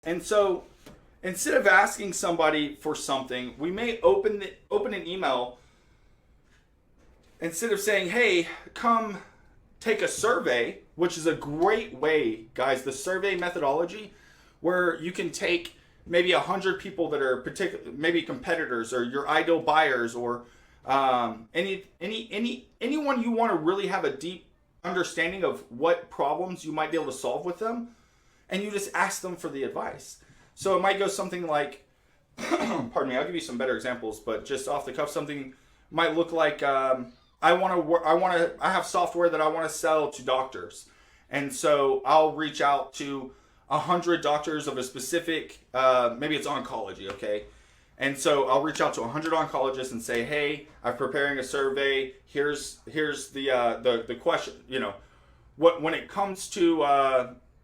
And so instead of asking somebody for something, we may open an email. Instead of saying, hey, come take a survey, which is a great way, guys, the survey methodology, where you can take maybe 100 people that are maybe competitors or your ideal buyers, or anyone you want to really have a deep understanding of what problems you might be able to solve with them, and you just ask them for the advice. So it might go something like, pardon me, I'll give you some better examples, but just off the cuff, something might look like, I have software that I want to sell to doctors, and so I'll reach out to 100 doctors of a specific, maybe it's oncology, okay? And so I'll reach out to 100 oncologists and say, hey, I'm preparing a survey. Here's the question. When it comes to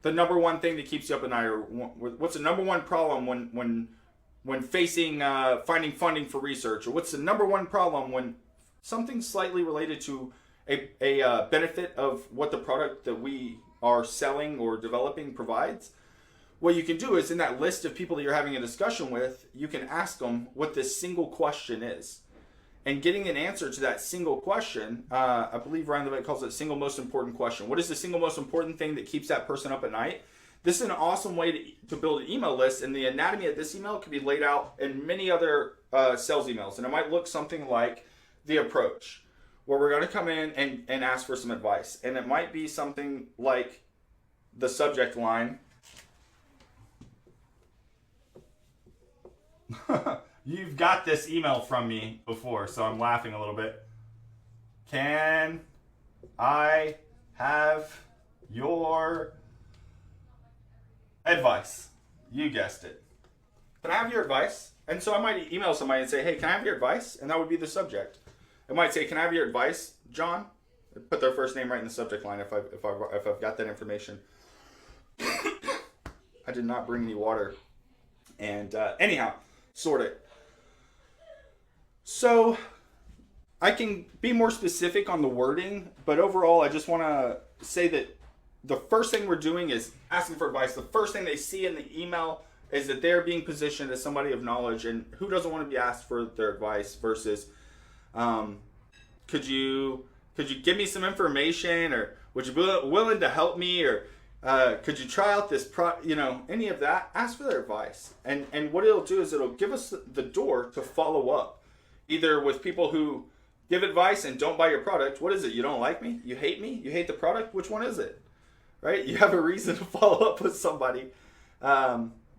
the number one thing that keeps you up at night, or what's the number one problem when facing finding funding for research, or what's the number one problem when something slightly related to a benefit of what the product that we are selling or developing provides. What you can do is, in that list of people that you're having a discussion with, you can ask them what this single question is. And getting an answer to that single question, I believe Ryan Levesque calls it single most important question. What is the single most important thing that keeps that person up at night? This is an awesome way to build an email list, and the anatomy of this email can be laid out in many other sales emails. And it might look something like the approach, where we're going to come in and ask for some advice. And it might be something like the subject line. You've got this email from me before, so I'm laughing a little bit. Can I have your advice? You guessed it. Can I have your advice? And so I might email somebody and say, hey, can I have your advice? And that would be the subject. It might say, can I have your advice, John? Put their first name right in the subject line if I've got that information. I did not bring any water. And anyhow, sort it. So I can be more specific on the wording, but overall I just want to say that the first thing we're doing is asking for advice. The first thing they see in the email is that they're being positioned as somebody of knowledge, and who doesn't want to be asked for their advice versus could you give me some information, or would you be willing to help me, or could you try out this any of that. Ask for their advice, and what it'll do is it'll give us the door to follow up, either with people who give advice and don't buy your product. What is it? You don't like me? You hate me? You hate the product? Which one is it? Right? You have a reason to follow up with somebody.